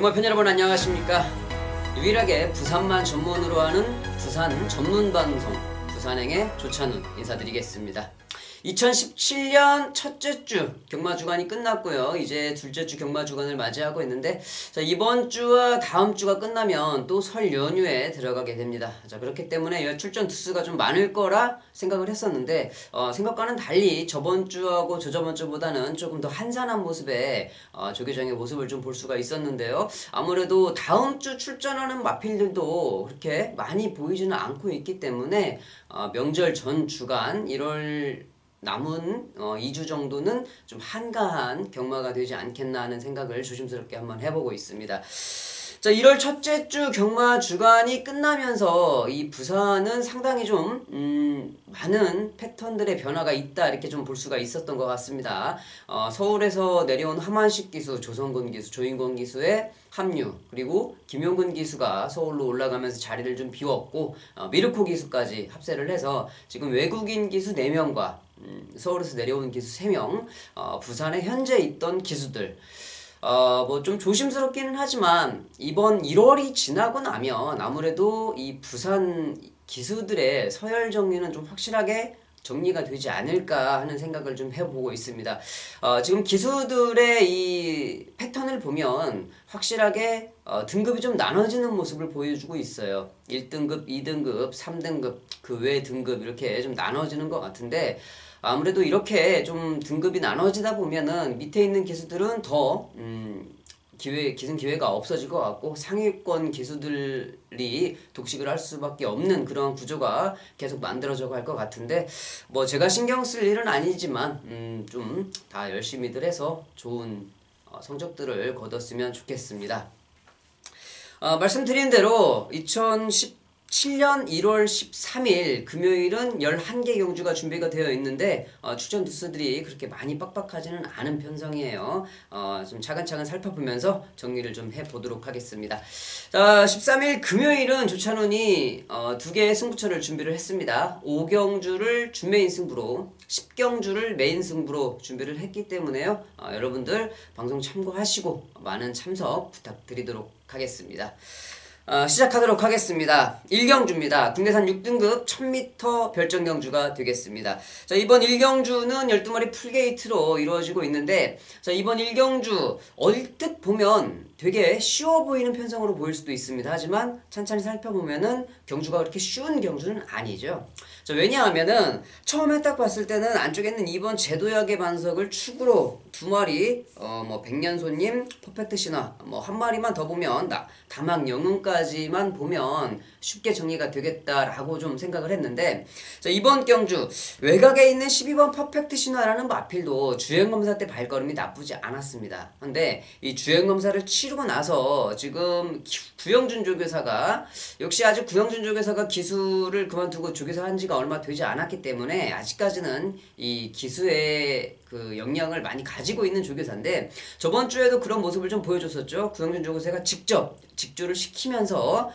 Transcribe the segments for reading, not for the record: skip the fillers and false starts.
경마팬 여러분 안녕하십니까. 유일하게 부산만 전문으로 하는 부산 전문방송 부산행의 조찬훈 인사드리겠습니다. 2017년 첫째 주 경마주간이 끝났고요. 이제 둘째 주 경마주간을 맞이하고 있는데, 자, 이번 주와 다음 주가 끝나면 또 설 연휴에 들어가게 됩니다. 자, 그렇기 때문에 출전 두수가 좀 많을 거라 생각을 했었는데, 생각과는 달리 저번 주하고 저저번 주보다는 조금 더 한산한 모습의 조계종의 모습을 좀 볼 수가 있었는데요. 아무래도 다음 주 출전하는 마필들도 그렇게 많이 보이지는 않고 있기 때문에 명절 전 주간 1월 남은 2주 정도는 좀 한가한 경마가 되지 않겠나 하는 생각을 조심스럽게 한번 해보고 있습니다. 자, 1월 첫째 주 경마 주간이 끝나면서 이 부산은 상당히 좀 많은 패턴들의 변화가 있다, 이렇게 좀 볼 수가 있었던 것 같습니다. 서울에서 내려온 하만식 기수, 조성근 기수, 조인권 기수의 합류, 그리고 김용근 기수가 서울로 올라가면서 자리를 좀 비웠고, 미르코 기수까지 합세를 해서 지금 외국인 기수 4명과 서울에서 내려온 기수 3명, 부산에 현재 있던 기수들, 뭐 좀 조심스럽기는 하지만 이번 1월이 지나고 나면 아무래도 이 부산 기수들의 서열 정리는 좀 확실하게 정리가 되지 않을까 하는 생각을 좀 해보고 있습니다. 지금 기수들의 이 패턴을 보면 확실하게 등급이 좀 나눠지는 모습을 보여주고 있어요. 1등급, 2등급, 3등급, 그 외 등급 이렇게 좀 나눠지는 것 같은데, 아무래도 이렇게 좀 등급이 나눠지다 보면은 밑에 있는 기수들은 더 기승 기회가 없어질 것 같고, 상위권 기수들이 독식을 할 수밖에 없는 그런 구조가 계속 만들어져 갈 것 같은데, 뭐 제가 신경 쓸 일은 아니지만 좀 다 열심히들 해서 좋은 성적들을 거뒀으면 좋겠습니다. 말씀드린 대로 2017년 1월 13일 금요일은 11개 경주가 준비가 되어 있는데, 출전 두수들이 그렇게 많이 빡빡하지는 않은 편성이에요. 좀 차근차근 살펴보면서 정리를 좀 해보도록 하겠습니다. 자, 13일 금요일은 조찬훈이 2개의 승부처를 준비를 했습니다. 5경주를 준메인 승부로, 10경주를 메인 승부로 준비를 했기 때문에요. 여러분들 방송 참고하시고 많은 참석 부탁드리도록 하겠습니다. 시작하도록 하겠습니다. 1경주입니다. 국내산 6등급 1000m 별정경주가 되겠습니다. 자, 이번 1경주는 12마리 풀게이트로 이루어지고 있는데, 자, 이번 1경주 얼뜻 보면 되게 쉬워 보이는 편성으로 보일 수도 있습니다. 하지만 찬찬히 살펴보면은 경주가 그렇게 쉬운 경주는 아니죠. 자, 왜냐하면은 처음에 딱 봤을 때는 안쪽에 있는 2번 제도약의 반석을 축으로 2마리 뭐 백년손님, 퍼펙트 신화 뭐 한 마리만 더 보면 다막 영웅까지만 보면 쉽게 정리가 되겠다라고 좀 생각을 했는데, 자, 이번 경주 외곽에 있는 12번 퍼펙트 신화라는 마필도 주행검사 때 발걸음이 나쁘지 않았습니다. 근데 이 주행검사를 치르고 나서 지금 구영준 조교사가, 역시 아직 구영준 조교사가 기수를 그만두고 조교사 한 지가 얼마 되지 않았기 때문에 아직까지는 이 기수의 그 역량을 많이 가지고 있는 조교사인데, 저번 주에도 그런 모습을 좀 보여줬었죠. 구영준 조교사가 직접 직조를 시키면서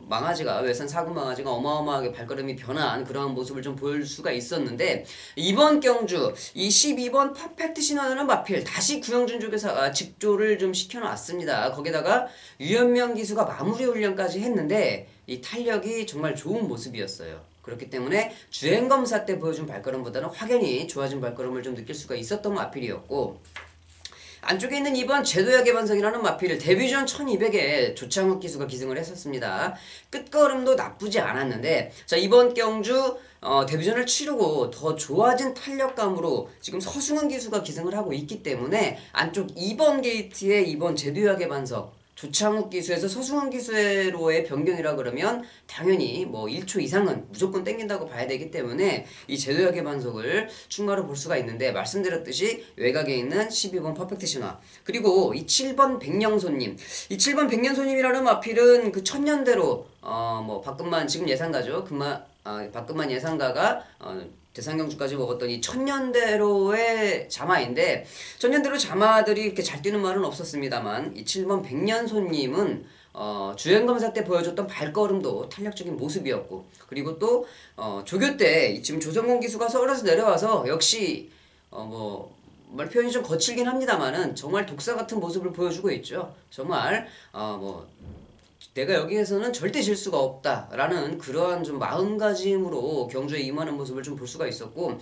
망아지가, 외산 사구 망아지가 어마어마하게 발걸음이 변한 그런 모습을 좀 보일 수가 있었는데, 이번 경주 이 12번 퍼펙트 신화라는 마필 다시 구영준 조교사가 직조를 좀 시켜놨습니다. 거기다가 유현명 기수가 마무리 훈련까지 했는데 이 탄력이 정말 좋은 모습이었어요. 그렇기 때문에 주행검사 때 보여준 발걸음보다는 확연히 좋아진 발걸음을 좀 느낄 수가 있었던 마필이었고, 안쪽에 있는 2번 제도약의 반석이라는 마필 데뷔전 1200에 조창욱 기수가 기승을 했었습니다. 끝걸음도 나쁘지 않았는데, 자, 이번 경주 데뷔전을 치르고 더 좋아진 탄력감으로 지금 서승은 기수가 기승을 하고 있기 때문에 안쪽 2번 게이트에 2번 제도약의 반석, 조창욱 기수에서 서승훈 기수로의 변경이라 그러면 당연히 뭐 1초 이상은 무조건 땡긴다고 봐야 되기 때문에 이 제도약의 반석을 충마로 볼 수가 있는데, 말씀드렸듯이 외곽에 있는 12번 퍼펙트 신화, 그리고 이 7번 백령손님, 이 7번 백령손님이라는 마필은 그 천년대로 뭐 박근만 지금 예상가죠. 박근만 예상가가 대상경주까지 먹었던 이 천년대로의 자마인데, 천년대로 자마들이 이렇게 잘 뛰는 말은 없었습니다만 이 7번 백년손님은 주행검사 때 보여줬던 발걸음도 탄력적인 모습이었고, 그리고 또 조교 때 지금 조성곤 기수가 서울에서 내려와서 역시 뭐 말 표현이 좀 거칠긴 합니다만은 정말 독사 같은 모습을 보여주고 있죠. 정말 뭐 내가 여기에서는 절대 질 수가 없다라는 그러한 좀 마음가짐으로 경주에 임하는 모습을 좀 볼 수가 있었고,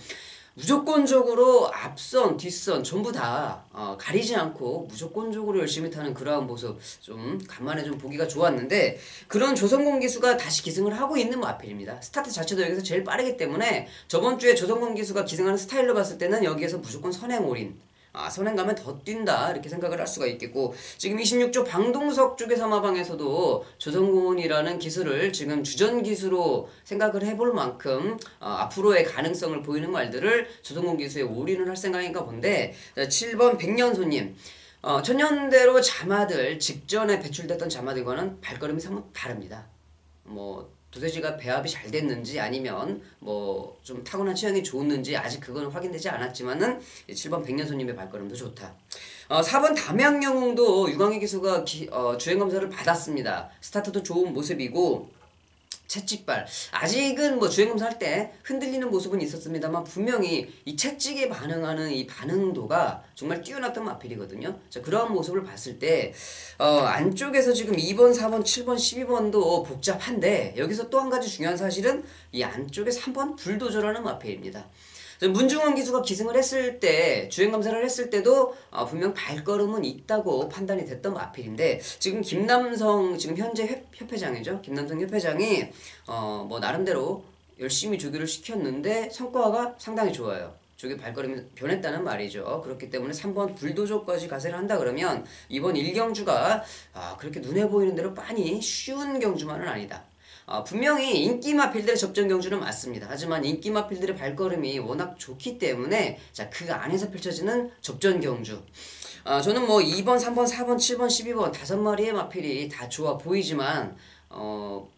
무조건적으로 앞선, 뒷선 전부 다 가리지 않고 무조건적으로 열심히 타는 그러한 모습 좀 간만에 좀 보기가 좋았는데, 그런 조성공 기수가 다시 기승을 하고 있는 마필입니다. 스타트 자체도 여기서 제일 빠르기 때문에 저번 주에 조성공 기수가 기승하는 스타일로 봤을 때는 여기에서 무조건 선행 올인, 선행 가면 더 뛴다 이렇게 생각을 할 수가 있겠고, 지금 26조 방동석 쪽의 사마방에서도 조성곤이라는 기술을 지금 주전 기수로 생각을 해볼 만큼 앞으로의 가능성을 보이는 말들을 조성곤 기수에 올인을 할 생각인가 본데, 7번 백년손님, 천년대로 자마들 직전에 배출됐던 자마들과는 발걸음이 사뭇 다릅니다. 뭐 도대지가 배합이 잘 됐는지 아니면 뭐 좀 타고난 취향이 좋았는지 아직 그건 확인되지 않았지만은 7번 백년손님의 발걸음도 좋다. 4번 담양영웅도 유광희 기수가 주행검사를 받았습니다. 스타트도 좋은 모습이고, 채찍발 아직은 뭐 주행검사 할 때 흔들리는 모습은 있었습니다만 분명히 이 채찍에 반응하는 이 반응도가 정말 뛰어났던 마필이거든요. 자, 그러한 모습을 봤을 때 안쪽에서 지금 2번, 4번, 7번, 12번도 복잡한데, 여기서 또 한 가지 중요한 사실은 이 안쪽에 3번 불도저라는 마필입니다. 문중원 기수가 기승을 했을 때, 주행검사를 했을 때도 분명 발걸음은 있다고 판단이 됐던 마필인데, 지금 김남성 지금 현재 협회장이죠. 김남성 협회장이 뭐 나름대로 열심히 조교를 시켰는데 성과가 상당히 좋아요. 조교 발걸음이 변했다는 말이죠. 그렇기 때문에 3번 불도저까지 가세를 한다 그러면 이번 1경주가 그렇게 눈에 보이는 대로 빤히 쉬운 경주만은 아니다. 분명히 인기 마필들의 접전 경주는 맞습니다. 하지만 인기 마필들의 발걸음이 워낙 좋기 때문에 그 안에서 펼쳐지는 접전 경주, 저는 뭐 2번, 3번, 4번, 7번, 12번 5마리의 마필이 다 좋아 보이지만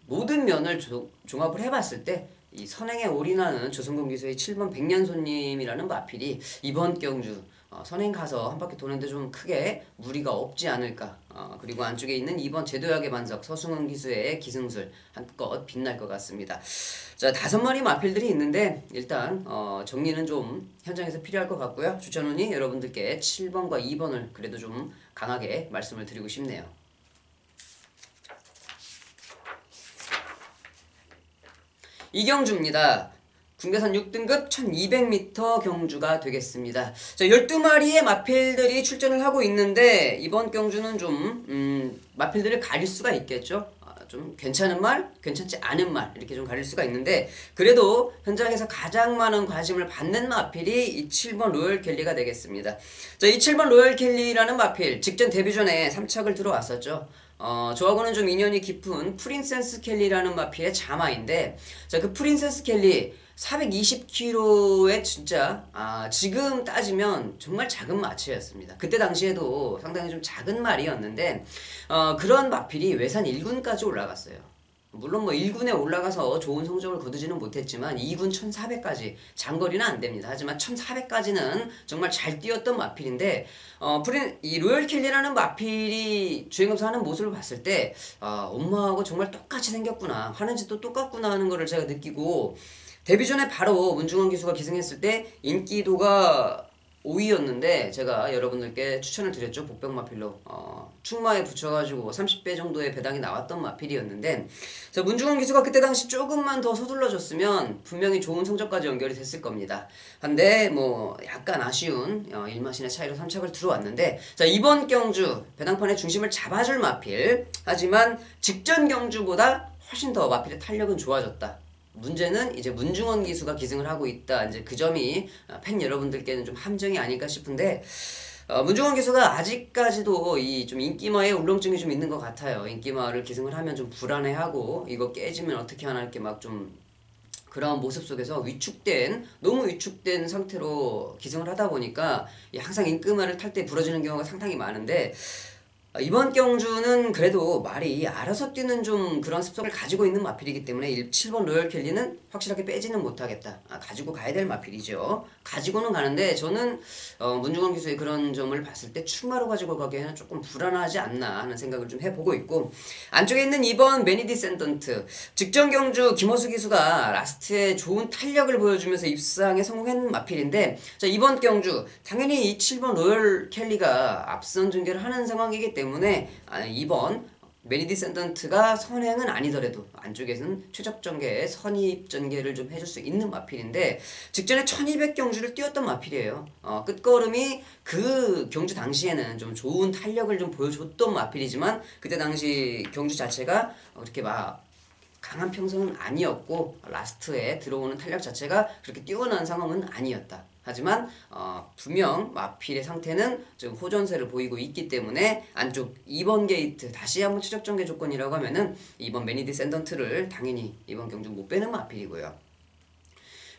모든 면을 종합을 해봤을 때 이 선행에 올인하는 조성공 기수의 7번 백년손님이라는 마필이 이번 경주 선행 가서 한 바퀴 도는데 좀 크게 무리가 없지 않을까. 그리고 안쪽에 있는 2번 제도약의 반석 서승원 기수의 기승술 한껏 빛날 것 같습니다. 자, 5마리 마필들이 있는데 일단 정리는 좀 현장에서 필요할 것 같고요. 추천운이 여러분들께 7번과 2번을 그래도 좀 강하게 말씀을 드리고 싶네요. 이경주입니다. 국내산 6등급 1200m 경주가 되겠습니다. 자, 12마리의 마필들이 출전을 하고 있는데 이번 경주는 좀 마필들을 가릴 수가 있겠죠. 좀 괜찮은 말, 괜찮지 않은 말 이렇게 좀 가릴 수가 있는데, 그래도 현장에서 가장 많은 관심을 받는 마필이 이 7번 로열 켈리가 되겠습니다. 자, 이 7번 로열 켈리라는 마필 직전 데뷔 전에 3착을 들어왔었죠. 저하고는 좀 인연이 깊은 프린세스 켈리라는 마필의 자마인데, 자, 그 프린세스 켈리 420kg의 진짜 지금 따지면 정말 작은 마치였습니다. 그때 당시에도 상당히 좀 작은 말이었는데 그런 마필이 외산 1군까지 올라갔어요. 물론 뭐 1군에 올라가서 좋은 성적을 거두지는 못했지만 2군 1400까지, 장거리는 안 됩니다. 하지만 1400까지는 정말 잘 뛰었던 마필인데, 이 로열 켈리라는 마필이 주행검사 하는 모습을 봤을 때 엄마하고 정말 똑같이 생겼구나, 하는 짓도 똑같구나 하는 거를 제가 느끼고, 데뷔 전에 바로 문중원 기수가 기승했을 때 인기도가 5위였는데 제가 여러분들께 추천을 드렸죠. 복병 마필로 충마에 붙여가지고 30배 정도의 배당이 나왔던 마필이었는데, 자, 문중원 기수가 그때 당시 조금만 더 서둘러줬으면 분명히 좋은 성적까지 연결이 됐을 겁니다. 근데 뭐 약간 아쉬운 1마신의 차이로 3착을 들어왔는데, 자, 이번 경주 배당판의 중심을 잡아줄 마필, 하지만 직전 경주보다 훨씬 더 마필의 탄력은 좋아졌다. 문제는 이제 문중원 기수가 기승을 하고 있다. 이제 그 점이 팬 여러분들께는 좀 함정이 아닐까 싶은데, 문중원 기수가 아직까지도 이 좀 인기마에 울렁증이 좀 있는 것 같아요. 인기마를 기승을 하면 좀 불안해하고 이거 깨지면 어떻게 하나 이렇게 막 좀 그런 모습 속에서 너무 위축된 상태로 기승을 하다 보니까 항상 인기마를 탈 때 부러지는 경우가 상당히 많은데, 이번 경주는 그래도 말이 알아서 뛰는 좀 그런 습성을 가지고 있는 마필이기 때문에 7번 로열 켈리는 확실하게 빼지는 못하겠다. 가지고 가야 될 마필이죠. 가지고는 가는데 저는 문중원 기수의 그런 점을 봤을 때 충마로 가지고 가기에는 조금 불안하지 않나 하는 생각을 좀 해보고 있고, 안쪽에 있는 2번 베니디 샌던트, 직전 경주 김호수 기수가 라스트에 좋은 탄력을 보여주면서 입상에 성공한 마필인데, 자, 이번 경주 당연히 이 7번 로열 켈리가 앞선 전개를 하는 상황이기 때문에 2번 메리디 샌던트가 선행은 아니더라도 안쪽에서는 최적 전개에 선입 전개를 좀 해줄 수 있는 마필인데, 직전에 1200 경주를 뛰었던 마필이에요. 끝걸음이 그 경주 당시에는 좀 좋은 탄력을 좀 보여줬던 마필이지만, 그때 당시 경주 자체가 그렇게 막 강한 평선은 아니었고 라스트에 들어오는 탄력 자체가 그렇게 뛰어난 상황은 아니었다. 하지만 분명 마필의 상태는 지금 호전세를 보이고 있기 때문에 안쪽 2번 게이트 다시 한번 최적 전개 조건이라고 하면은 2번 매니디 샌던트를 당연히 이번 경주 못 빼는 마필이고요.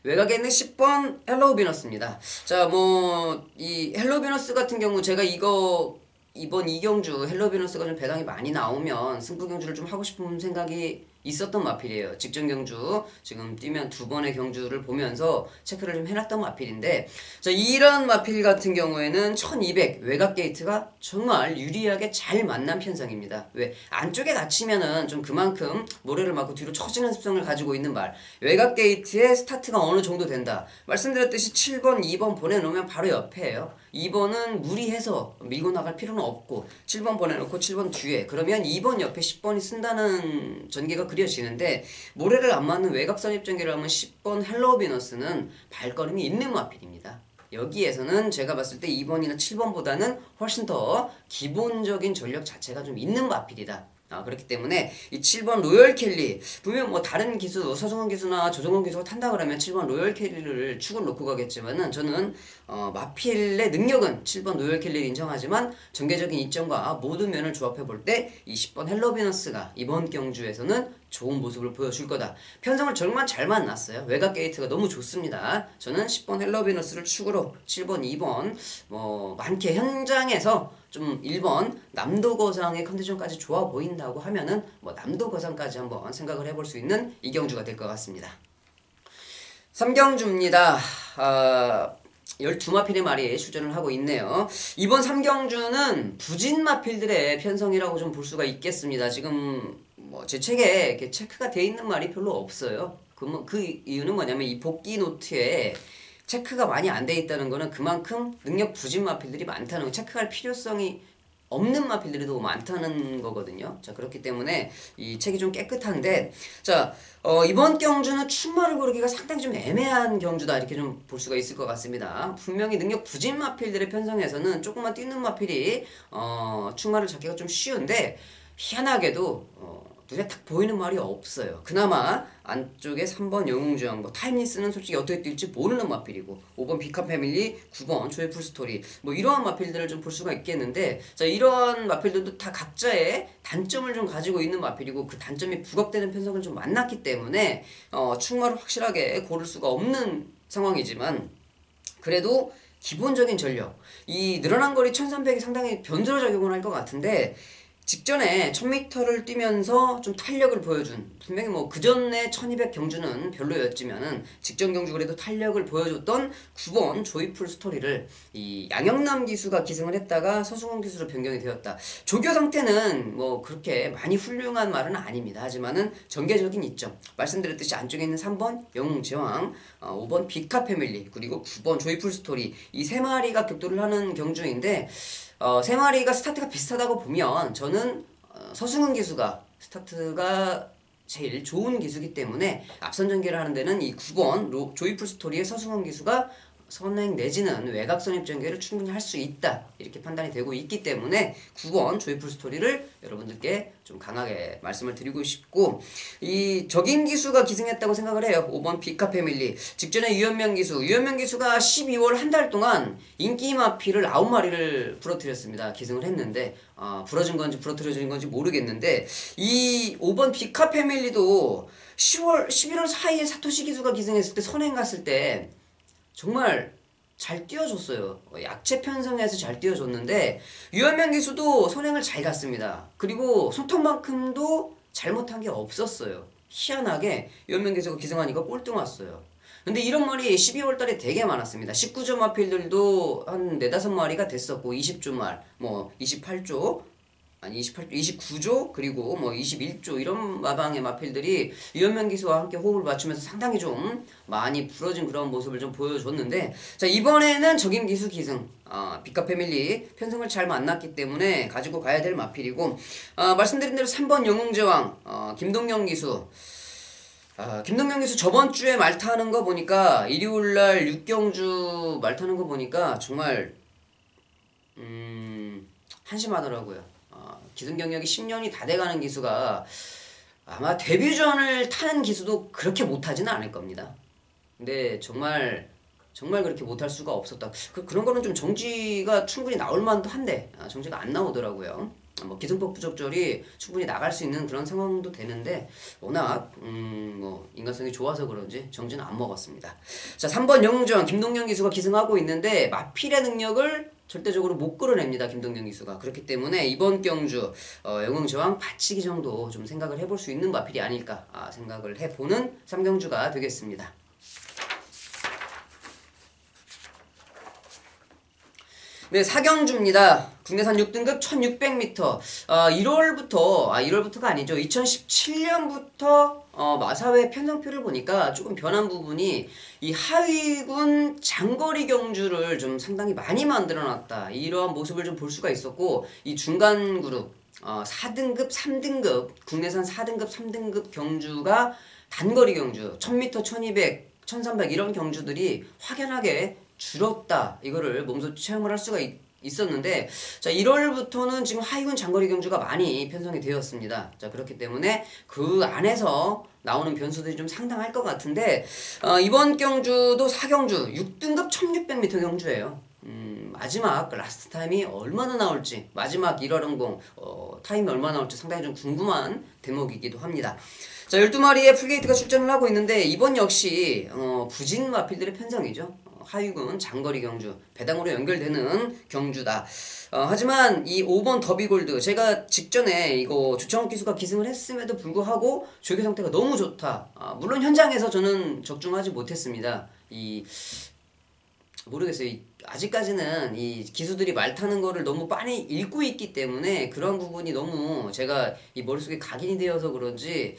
외곽에 있는 10번 헬로우 비너스입니다. 자, 뭐 이 헬로우 비너스 같은 경우 제가 이번 이경주 헬로우 비너스가 좀 배당이 많이 나오면 승부 경주를 좀 하고 싶은 생각이 있었던 마필이에요. 직전 경주 지금 뛰면 2번의 경주를 보면서 체크를 좀 해놨던 마필인데, 자, 이런 마필 같은 경우에는 1200 외곽 게이트가 정말 유리하게 잘 만난 편성입니다. 왜? 안쪽에 갇히면은 좀 그만큼 모래를 맞고 뒤로 처지는 습성을 가지고 있는 말, 외곽 게이트의 스타트가 어느 정도 된다. 말씀드렸듯이 7번, 2번 보내놓으면 바로 옆에예요. 2번은 무리해서 밀고 나갈 필요는 없고 7번 보내놓고 7번 뒤에, 그러면 2번 옆에 10번이 쓴다는 전개가 그려지는데, 모래를 안 맞는 외곽 선입 전개를 하면 10번 헬로우 비너스는 발걸음이 있는 마필입니다. 여기에서는 제가 봤을 때 2번이나 7번보다는 훨씬 더 기본적인 전력 자체가 좀 있는 마필이다. 그렇기 때문에 이 7번 로열 켈리, 분명 뭐 다른 기수, 서승원 기수나 조성원 기수가 탄다 그러면 7번 로열 켈리를 축을 놓고 가겠지만은, 저는 마필의 능력은 7번 로열 켈리를 인정하지만 전개적인 이점과 모든 면을 조합해 볼 때 이 10번 헬로비너스가 이번 경주에서는 좋은 모습을 보여줄 거다. 편성을 정말 잘 만났어요. 외곽 게이트가 너무 좋습니다. 저는 10번 헬로비너스를 축으로 7번, 2번 뭐 많게 현장에서 좀 1번 남도거상의 컨디션까지 좋아 보인다고 하면은 뭐 남도거상까지 한번 생각을 해볼 수 있는 이경주가 될 것 같습니다. 3경주입니다. 12마필의 말이 출전을 하고 있네요. 이번 3경주는 부진 마필들의 편성이라고 좀 볼 수가 있겠습니다. 지금 뭐 제 책에 이렇게 체크가 돼 있는 말이 별로 없어요. 그 이유는 뭐냐면 이 복귀 노트에 체크가 많이 안 돼 있다는 거는 그만큼 능력 부진 마필들이 많다는 거, 체크할 필요성이 없는 마필들이 더 많다는 거거든요. 자, 그렇기 때문에 이 책이 좀 깨끗한데, 자, 이번 경주는 충마를 고르기가 상당히 좀 애매한 경주다, 이렇게 좀 볼 수가 있을 것 같습니다. 분명히 능력 부진 마필들의 편성에서는 조금만 뛰는 마필이 충마를 잡기가 좀 쉬운데, 희한하게도 눈에 딱 보이는 말이 없어요. 그나마 안쪽에 3번 영웅주영, 뭐 타임리스는 솔직히 어떻게 뛸지 모르는 마필이고, 5번 비카 패밀리, 9번 조이풀 스토리, 뭐 이러한 마필들을 좀 볼 수가 있겠는데, 자, 이러한 마필들도 다 각자의 단점을 좀 가지고 있는 마필이고, 그 단점이 부각되는 편성을 좀 만났기 때문에 충마를 확실하게 고를 수가 없는 상황이지만, 그래도 기본적인 전력, 이 늘어난 거리 1300이 상당히 변수로 작용을 할 것 같은데, 직전에 1000m를 뛰면서 좀 탄력을 보여준, 분명히 뭐 그전에 1200 경주는 별로였지만은 직전 경주 그래도 탄력을 보여줬던 9번 조이풀 스토리를 이 양영남 기수가 기승을 했다가 서승원 기수로 변경이 되었다. 조교 상태는 뭐 그렇게 많이 훌륭한 말은 아닙니다. 하지만은 전개적인 이점, 말씀드렸듯이 안쪽에 있는 3번 영웅제왕, 5번 비카 패밀리, 그리고 9번 조이풀 스토리, 이 세 마리가 격돌을 하는 경주인데, 세 마리가 스타트가 비슷하다고 보면 저는 서승훈 기수가 스타트가 제일 좋은 기수기 때문에 앞선 전개를 하는 데는 이 9번 조이풀 스토리의 서승훈 기수가 선행 내지는 외곽 선입 전개를 충분히 할 수 있다, 이렇게 판단이 되고 있기 때문에 9번 조이풀 스토리를 여러분들께 좀 강하게 말씀을 드리고 싶고, 이 적인 기수가 기승했다고 생각을 해요. 5번 비카 패밀리, 직전에 유현명 기수가 12월 한 달 동안 인기 마필을 9마리를 부러뜨렸습니다. 기승을 했는데 부러진 건지 부러뜨려진 건지 모르겠는데, 이 5번 비카 패밀리도 11월 사이에 사토시 기수가 기승했을 때 선행 갔을 때 정말 잘 뛰어줬어요. 약체 편성에서 잘 뛰어줬는데 유현명 기수도 선행을 잘 갔습니다. 그리고 손톱만큼도 잘못한 게 없었어요. 희한하게 유현명 기수가 기승하니까 꼴등 왔어요. 근데 이런 말이 12월 달에 되게 많았습니다. 19조 마필들도 한 4, 5마리가 됐었고 20조 말, 뭐 28조, 아니 28조, 29조 그리고 뭐 21조 이런 마방의 마필들이 유현명 기수와 함께 호흡을 맞추면서 상당히 좀 많이 부러진 그런 모습을 좀 보여줬는데 자 이번에는 적임 기수 기승 비카 패밀리 편성을 잘 만났기 때문에 가지고 가야 될 마필이고 말씀드린 대로 3번 영웅제왕 김동영 기수 김동영 기수 저번 주에 말 타는 거 보니까 일요일날 6경주 말 타는 거 보니까 정말 한심하더라고요. 기승 경력이 10년이 다 돼가는 기수가 아마 데뷔전을 타는 기수도 그렇게 못하지는 않을 겁니다. 근데 정말 그렇게 못할 수가 없었다. 그런 거는 좀 정지가 충분히 나올 만도 한데 정지가 안 나오더라고요. 뭐 기승법 부적절이 충분히 나갈 수 있는 그런 상황도 되는데 워낙 뭐 인간성이 좋아서 그런지 정지는 안 먹었습니다. 자 3번 영웅전 김동영 기수가 기승하고 있는데 마필의 능력을 절대적으로 못 끌어냅니다. 김동영 기수가. 그렇기 때문에 이번 경주 영웅제왕 받치기 정도 좀 생각을 해볼 수 있는 마필이 아닐까 생각을 해보는 3경주가 되겠습니다. 네, 4경주입니다. 국내산 6등급 1600m. 1월부터가 아니죠. 2017년부터 마사회 편성표를 보니까 조금 변한 부분이 이 하위군 장거리 경주를 좀 상당히 많이 만들어 놨다. 이러한 모습을 좀 볼 수가 있었고, 이 중간 그룹 4등급, 3등급, 국내산 4등급, 3등급 경주가 단거리 경주 1000m, 1200, 1300 이런 경주들이 확연하게 줄었다. 이거를 몸소 체험을 할 수가 있었는데 자 1월부터는 지금 하위군 장거리 경주가 많이 편성이 되었습니다. 자 그렇기 때문에 그 안에서 나오는 변수들이 좀 상당할 것 같은데 이번 경주도 4경주 6등급 1600m 경주예요. 마지막 라스트 타임이 얼마나 나올지 마지막 1월 항공 타임이 얼마나 나올지 상당히 좀 궁금한 대목이기도 합니다. 자 12마리의 풀게이트가 출전을 하고 있는데 이번 역시 부진 마필들의 편성이죠. 하위군 장거리 경주 배당으로 연결되는 경주다. 하지만 이 5번 더비골드 제가 직전에 이거 조창욱 기수가 기승을 했음에도 불구하고 조교 상태가 너무 좋다. 물론 현장에서 저는 적중하지 못했습니다. 모르겠어요. 아직까지는 이 기수들이 말 타는 거를 너무 빤히 읽고 있기 때문에 그런 부분이 너무 제가 이 머릿속에 각인이 되어서 그런지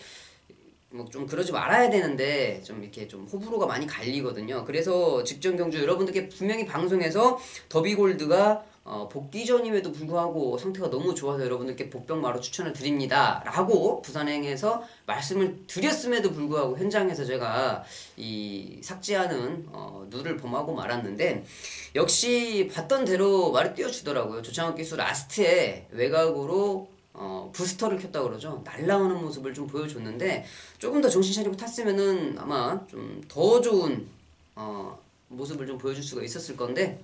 뭐 좀 그러지 말아야 되는데 좀 이렇게 좀 호불호가 많이 갈리거든요. 그래서 직전 경주 여러분들께 분명히 방송에서 더비골드가 복귀전임에도 불구하고 상태가 너무 좋아서 여러분들께 복병마로 추천을 드립니다 라고 부산행에서 말씀을 드렸음에도 불구하고 현장에서 제가 이 삭제하는 누를 범하고 말았는데 역시 봤던 대로 말을 띄워주더라고요. 조창욱 기수 라스트에 외곽으로 부스터를 켰다 그러죠. 날라오는 모습을 좀 보여줬는데 조금 더 정신 차리고 탔으면은 아마 좀 더 좋은 모습을 좀 보여줄 수가 있었을 건데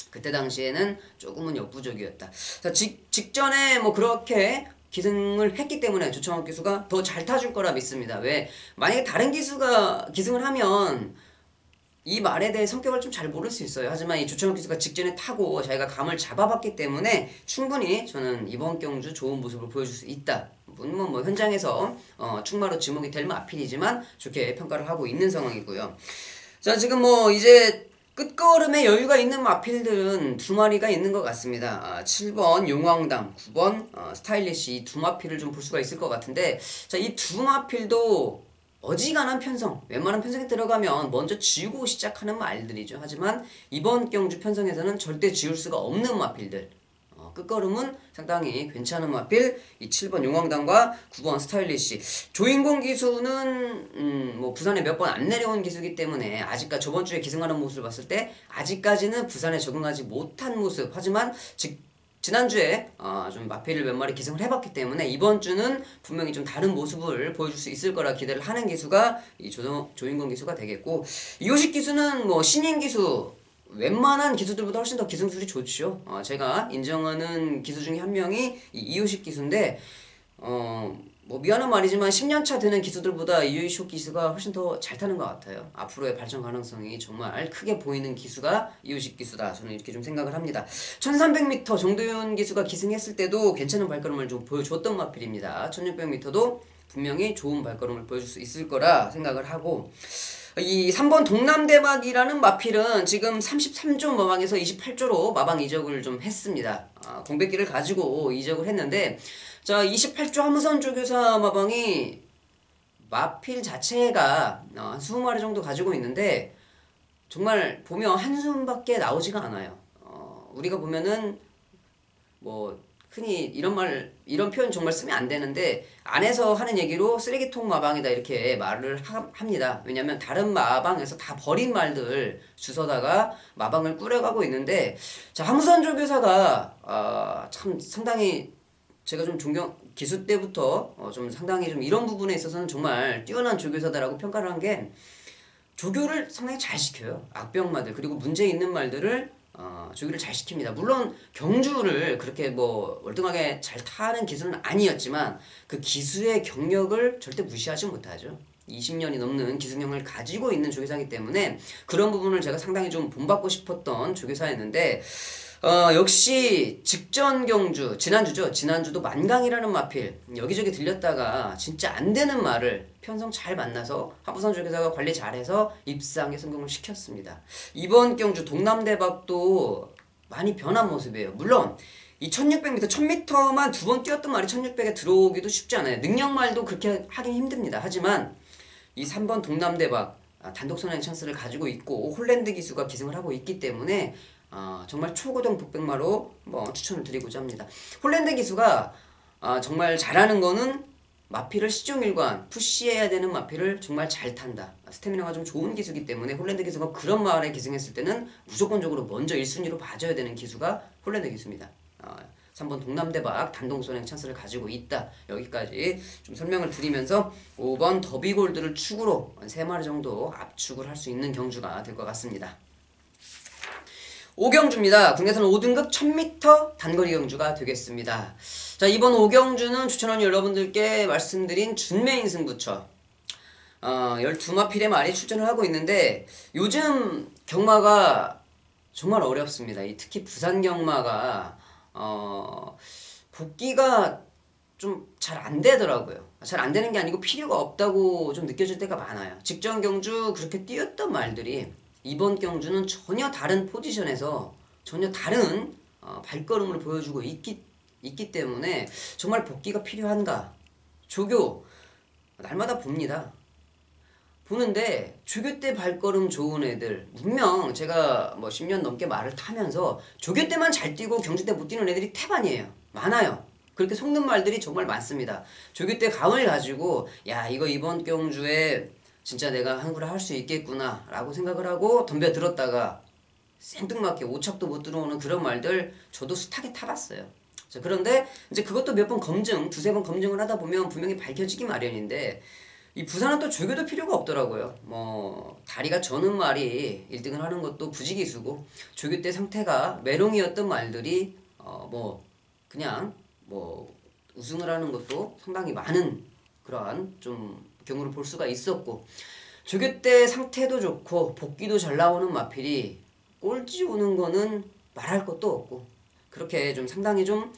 그때 당시에는 조금은 역부족이었다. 자, 직전에 뭐 그렇게 기승을 했기 때문에 조창욱 기수가 더 잘 타줄 거라 믿습니다. 왜? 만약에 다른 기수가 기승을 하면 이 말에 대해 성격을 좀 잘 모를 수 있어요. 하지만 이 조창욱 기수가 직전에 타고 자기가 감을 잡아봤기 때문에 충분히 저는 이번 경주 좋은 모습을 보여줄 수 있다. 물론 뭐 현장에서 충마로 지목이 될 마필이지만 좋게 평가를 하고 있는 상황이고요. 자 지금 뭐 이제 끝걸음에 여유가 있는 마필들은 2마리가 있는 것 같습니다. 7번 용왕담, 9번 스타일리시 이 2마필을 좀 볼 수가 있을 것 같은데 자 이 2마필도 어지간한 편성, 웬만한 편성에 들어가면 먼저 지우고 시작하는 말들이죠. 하지만 이번 경주 편성에서는 절대 지울 수가 없는 마필들. 끝걸음은 상당히 괜찮은 마필, 이 7번 용왕당과 9번 스타일리시. 조인공 기수는 뭐 부산에 몇 번 안 내려온 기수이기 때문에 아직까지 저번 주에 기승하는 모습을 봤을 때 아직까지는 부산에 적응하지 못한 모습. 하지만 지난주에 좀 마필을 몇 마리 기승을 해봤기 때문에 이번 주는 분명히 좀 다른 모습을 보여줄 수 있을 거라 기대를 하는 기수가 이 조인공 기수가 되겠고 이호식 기수는 뭐 신인 기수 웬만한 기수들보다 훨씬 더 기승술이 좋죠. 제가 인정하는 기수 중에 한 명이 이 이호식 기수인데 뭐 미안한 말이지만 10년차 되는 기수들보다 이유이쇼 기수가 훨씬 더 잘 타는 것 같아요. 앞으로의 발전 가능성이 정말 크게 보이는 기수가 이유식 기수다. 저는 이렇게 좀 생각을 합니다. 1300m 정도윤 기수가 기승했을 때도 괜찮은 발걸음을 좀 보여줬던 마필입니다. 1600m도 분명히 좋은 발걸음을 보여줄 수 있을 거라 생각을 하고, 이 3번 동남대박이라는 마필은 지금 33조 마방에서 28조로 마방 이적을 좀 했습니다. 공백기를 가지고 이적을 했는데, 자, 28조 함우선 조교사 마방이 마필 자체가 한 20마리 정도 가지고 있는데, 정말 보면 한숨밖에 나오지가 않아요. 우리가 보면은 뭐 흔히 이런 표현 정말 쓰면 안 되는데, 안에서 하는 얘기로 쓰레기통 마방이다 이렇게 말을 합니다. 왜냐면 다른 마방에서 다 버린 말들 주워다가 마방을 꾸려가고 있는데, 자, 함우선 조교사가 참 상당히 제가 좀 기수 때부터 좀 상당히 좀 이런 부분에 있어서는 정말 뛰어난 조교사다라고 평가를 한 게, 조교를 상당히 잘 시켜요. 악병마들 그리고 문제 있는 말들을 조교를 잘 시킵니다. 물론 경주를 그렇게 뭐 월등하게 잘 타는 기수는 아니었지만 그 기수의 경력을 절대 무시하지 못하죠. 20년이 넘는 기수경을 가지고 있는 조교사이기 때문에 그런 부분을 제가 상당히 좀 본받고 싶었던 조교사였는데, 역시 직전 경주, 지난주도 만강이라는 마필 여기저기 들렸다가 진짜 안 되는 말을 편성 잘 만나서 하부선 조교사가 관리 잘해서 입상에 성공을 시켰습니다. 이번 경주 동남대박도 많이 변한 모습이에요. 물론 이 1600m, 1000m만 두 번 뛰었던 말이 1600에 들어오기도 쉽지 않아요. 능력말도 그렇게 하긴 힘듭니다. 하지만 이 3번 동남대박 단독 선행 찬스를 가지고 있고 홀랜드 기수가 기승을 하고 있기 때문에 정말 초고등 복백마로 추천을 드리고자 합니다. 홀랜드 기수가 정말 잘하는 거는 마필을 시종일관 푸시해야 되는 마필을 정말 잘 탄다. 스태미나가 좀 좋은 기수기 때문에 홀랜드 기수가 그런 말에 기승했을 때는 무조건적으로 먼저 1순위로 봐줘야 되는 기수가 홀랜드 기수입니다. 3번 동남대박 단독선행 찬스를 가지고 있다. 여기까지 좀 설명을 드리면서 5번 더비골드를 축으로 3마리 정도 압축을 할 수 있는 경주가 될 것 같습니다. 5경주입니다. 국내선 5등급 1000m 단거리 경주가 되겠습니다. 자, 이번 5경주는 추천원 여러분들께 말씀드린 준매인 승부처 12마필의 말이 출전을 하고 있는데, 요즘 경마가 정말 어렵습니다. 특히 부산 경마가 복귀가 좀 잘 안 되더라고요. 잘 안 되는 게 아니고 필요가 없다고 좀 느껴질 때가 많아요. 직전 경주 그렇게 뛰었던 말들이 이번 경주는 전혀 다른 포지션에서 전혀 다른 발걸음을 보여주고 있기 때문에 정말 복귀가 필요한가? 조교 날마다 봅니다. 보는데 조교 때 발걸음 좋은 애들, 분명 제가 뭐 10년 넘게 말을 타면서 조교 때만 잘 뛰고 경주 때 못 뛰는 애들이 태반이에요. 많아요. 그렇게 속는 말들이 정말 많습니다. 조교 때 감을 가지고 야, 이거 이번 경주에 진짜 내가 한구를 할 수 있겠구나 라고 생각을 하고 덤벼들었다가 생뚱맞게 오착도 못 들어오는 그런 말들 저도 숱하게 타봤어요. 자, 그런데 이제 그것도 몇 번 두세 번 검증을 하다 보면 분명히 밝혀지기 마련인데, 이 부산은 또 조교도 필요가 없더라고요. 뭐 다리가 저는 말이 1등을 하는 것도 부지기수고, 조교 때 상태가 메롱이었던 말들이 그냥 우승을 하는 것도 상당히 많은 그러한 좀 경우를 볼 수가 있었고, 조교 때 상태도 좋고 복귀도 잘 나오는 마필이 꼴찌 오는 거는 말할 것도 없고, 그렇게 좀 상당히 좀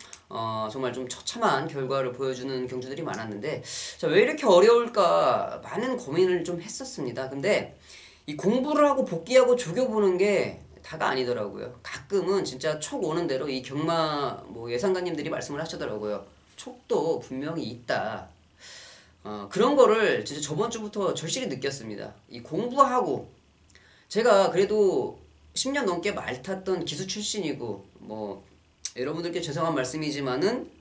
정말 좀 처참한 결과를 보여주는 경주들이 많았는데, 자, 왜 이렇게 어려울까 많은 고민을 좀 했었습니다. 근데 이 공부를 하고 복귀하고 조교 보는 게 다가 아니더라고요. 가끔은 진짜 촉 오는 대로 이 경마 예상가님들이 말씀을 하시더라고요. 촉도 분명히 있다. 그런 거를 진짜 저번 주부터 절실히 느꼈습니다. 이 공부하고, 제가 그래도 10년 넘게 말 탔던 기수 출신이고, 여러분들께 죄송한 말씀이지만은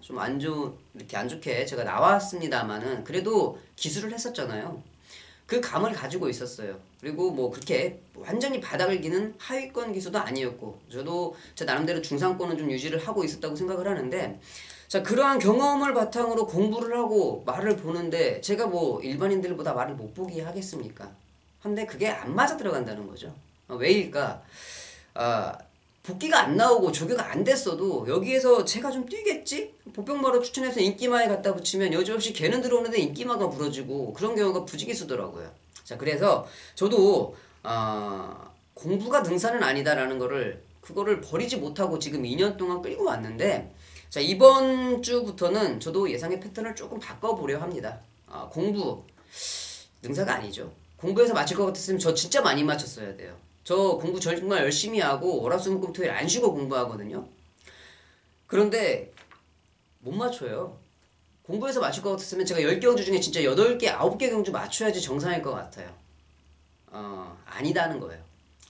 좀 이렇게 안 좋게 제가 나왔습니다만은 그래도 기수를 했었잖아요. 그 감을 가지고 있었어요. 그리고 그렇게 완전히 바닥을 기는 하위권 기수도 아니었고, 저도 제 나름대로 중상권은 좀 유지를 하고 있었다고 생각을 하는데, 자, 그러한 경험을 바탕으로 공부를 하고 말을 보는데 제가 일반인들보다 말을 못 보게 하겠습니까? 근데 그게 안 맞아 들어간다는 거죠. 왜일까? 복귀가 안 나오고 조교가 안 됐어도 여기에서 제가 좀 뛰겠지? 보병마로 추천해서 인기마에 갖다 붙이면 여지없이 걔는 들어오는데 인기마가 부러지고 그런 경우가 부지기수더라고요. 자, 그래서 저도 공부가 능사는 아니다라는 그거를 버리지 못하고 지금 2년 동안 끌고 왔는데, 자, 이번 주부터는 저도 예상의 패턴을 조금 바꿔보려 합니다. 공부 능사가 아니죠. 공부해서 맞출 것 같았으면 저 진짜 많이 맞췄어야 돼요. 저 공부 정말 열심히 하고 월화수목금토일 안 쉬고 공부하거든요. 그런데 못 맞춰요. 공부해서 맞출 것 같았으면 제가 10경주 중에 진짜 8개, 9개 경주 맞춰야지 정상일 것 같아요. 아니다는 거예요.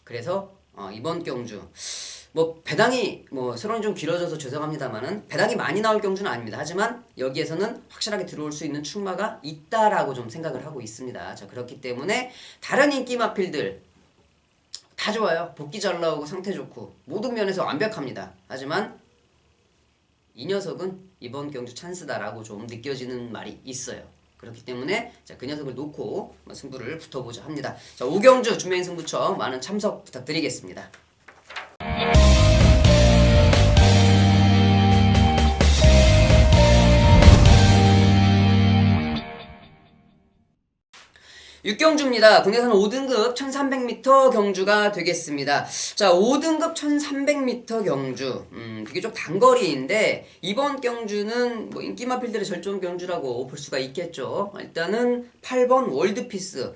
그래서 이번 경주 뭐 배당이 서론이 좀 길어져서 죄송합니다만은 배당이 많이 나올 경주는 아닙니다. 하지만 여기에서는 확실하게 들어올 수 있는 출마가 있다라고 좀 생각을 하고 있습니다. 자, 그렇기 때문에 다른 인기 마필들 다 좋아요. 복귀 잘 나오고 상태 좋고 모든 면에서 완벽합니다. 하지만 이 녀석은 이번 경주 찬스다라고 좀 느껴지는 말이 있어요. 그렇기 때문에 자, 그 녀석을 놓고 승부를 붙어보자 합니다. 자, 5경주 준매인 승부처 많은 참석 부탁드리겠습니다. 6경주입니다. 국내선 5등급 1300m 경주가 되겠습니다. 자, 5등급 1300m 경주. 그게 좀 단거리인데, 이번 경주는 뭐 인기마필들의 절정 경주라고 볼 수가 있겠죠. 일단은 8번 월드피스.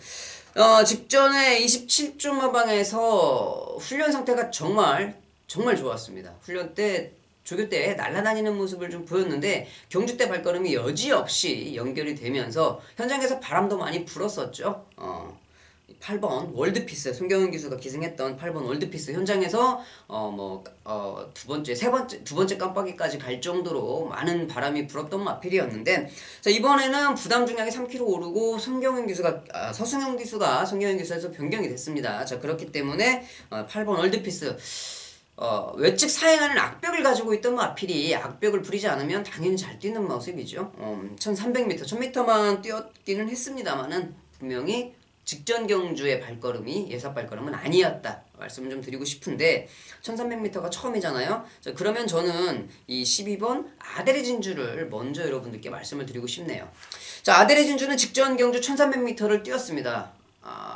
직전에 27주 마방에서 훈련 상태가 정말 좋았습니다. 훈련 때 조교 때 날아다니는 모습을 좀 보였는데 경주 때 발걸음이 여지없이 연결이 되면서 현장에서 바람도 많이 불었었죠. 8번 월드피스 손경은 기수가 기승했던 8번 월드피스 현장에서 두 번째 깜빡이까지 갈 정도로 많은 바람이 불었던 마필이었는데, 자, 이번에는 부담 중량이 3kg 오르고 서승영 기수가 손경은 기수에서 변경이 됐습니다. 자, 그렇기 때문에 8번 월드피스 외측 사행하는 악벽을 가지고 있던 마필이 악벽을 부리지 않으면 당연히 잘 뛰는 모습이죠. 1300m, 1000m만 뛰었기는 했습니다만은 분명히 직전 경주의 발걸음이 예사 발걸음은 아니었다 말씀을 좀 드리고 싶은데, 1300m가 처음이잖아요. 자, 그러면 저는 이 12번 아델의 진주를 먼저 여러분들께 말씀을 드리고 싶네요. 자, 아델의 진주는 직전 경주 1300m를 뛰었습니다.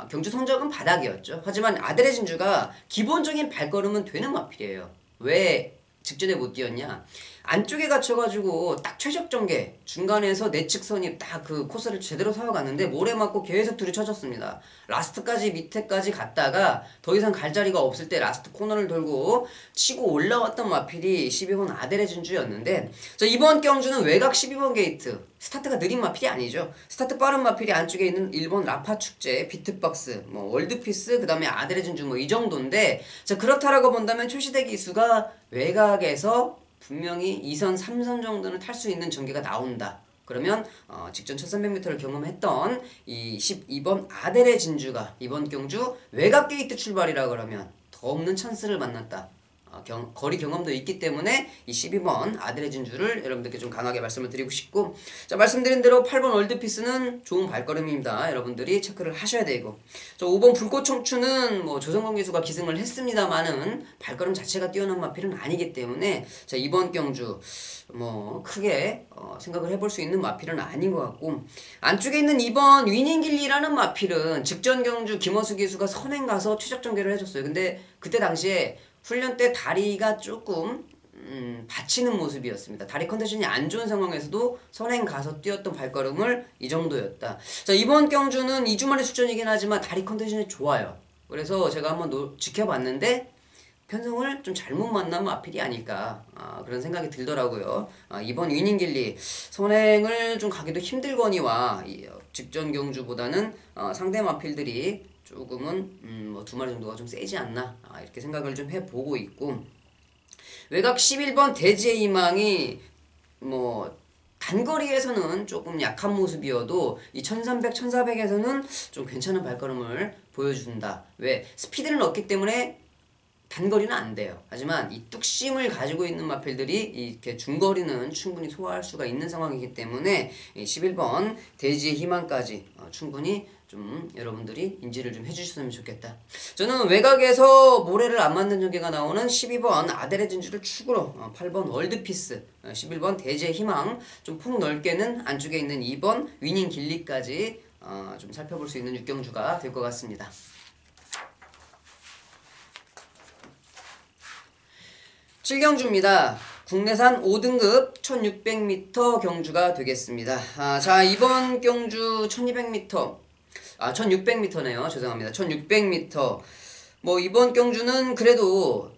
경주 성적은 바닥이었죠. 하지만 아델의 진주가 기본적인 발걸음은 되는 마필이에요. 왜 직전에 못 뛰었냐? 안쪽에 갇혀가지고 딱 최적 전개 중간에서 내측선이 딱 그 코스를 제대로 서어갔는데 모래 맞고 계속 둘이 쳐졌습니다. 라스트까지 밑에까지 갔다가 더 이상 갈 자리가 없을 때 라스트 코너를 돌고 치고 올라왔던 마필이 12번 아델의 진주였는데, 자, 이번 경주는 외곽 12번 게이트 스타트가 느린 마필이 아니죠. 스타트 빠른 마필이 안쪽에 있는 일본 라파 축제, 비트박스, 월드피스, 그 다음에 아델의 진주 이 정도인데, 자, 그렇다라고 본다면 초시대 기수가 외곽에서 분명히 2선, 3선 정도는 탈 수 있는 전개가 나온다. 그러면 직전 1300m를 경험했던 이 12번 아델의 진주가 이번 경주 외곽 게이트 출발이라 그러면 더 없는 찬스를 만났다. 거리 경험도 있기 때문에 이 12번 아델의 진주를 여러분들께 좀 강하게 말씀을 드리고 싶고, 자, 말씀드린 대로 8번 월드피스는 좋은 발걸음입니다. 여러분들이 체크를 하셔야 되고, 자, 5번 불꽃 청춘은 조성건 기수가 기승을 했습니다만은 발걸음 자체가 뛰어난 마필은 아니기 때문에, 자, 이번 경주 크게 생각을 해볼 수 있는 마필은 아닌 것 같고, 안쪽에 있는 2번 위닝길리라는 마필은 직전 경주 김어수 기수가 선행 가서 최적 전개를 해줬어요. 근데 그때 당시에 훈련 때 다리가 조금 받치는 모습이었습니다. 다리 컨디션이 안 좋은 상황에서도 선행 가서 뛰었던 발걸음을 이 정도였다. 자, 이번 경주는 2주 만에 출전이긴 하지만 다리 컨디션이 좋아요. 그래서 제가 한번 지켜봤는데 편성을 좀 잘못 만난 마필이 아닐까 그런 생각이 들더라고요. 이번 위닝길리 선행을 좀 가기도 힘들거니와 직전 경주보다는 상대 마필들이 조금은 두 마리 정도가 좀 세지 않나 이렇게 생각을 좀 해보고 있고, 외곽 11번 대지의 희망이 단거리에서는 조금 약한 모습이어도 이 1300, 1400에서는 좀 괜찮은 발걸음을 보여준다. 왜? 스피드는 없기 때문에 단거리는 안 돼요. 하지만 이 뚝심을 가지고 있는 마필들이 이렇게 중거리는 충분히 소화할 수가 있는 상황이기 때문에 11번 대지의 희망까지 충분히 좀 여러분들이 인지를 좀 해주셨으면 좋겠다. 저는 외곽에서 모래를 안 맞는 전개가 나오는 12번 아델의 진주를 축으로 8번 월드피스 11번 대지의 희망 좀 폭 넓게는 안쪽에 있는 2번 위닝 길리까지 좀 살펴볼 수 있는 육경주가 될 것 같습니다. 7경주입니다. 국내산 5등급 1600m 경주가 되겠습니다. 자, 이번 경주 1200m, 1600m네요. 죄송합니다. 1600m. 뭐, 이번 경주는 그래도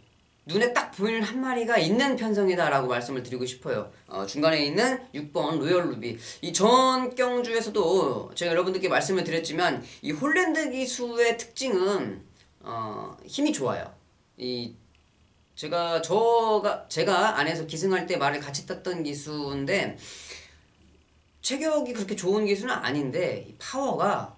눈에 딱 보이는 한 마리가 있는 편성이다라고 말씀을 드리고 싶어요. 중간에 있는 6번 로열 루비. 이 전 경주에서도 제가 여러분들께 말씀을 드렸지만, 이 홀랜드 기수의 특징은, 힘이 좋아요. 제가 안에서 기승할 때 말을 같이 탔던 기수인데 체격이 그렇게 좋은 기수는 아닌데 이 파워가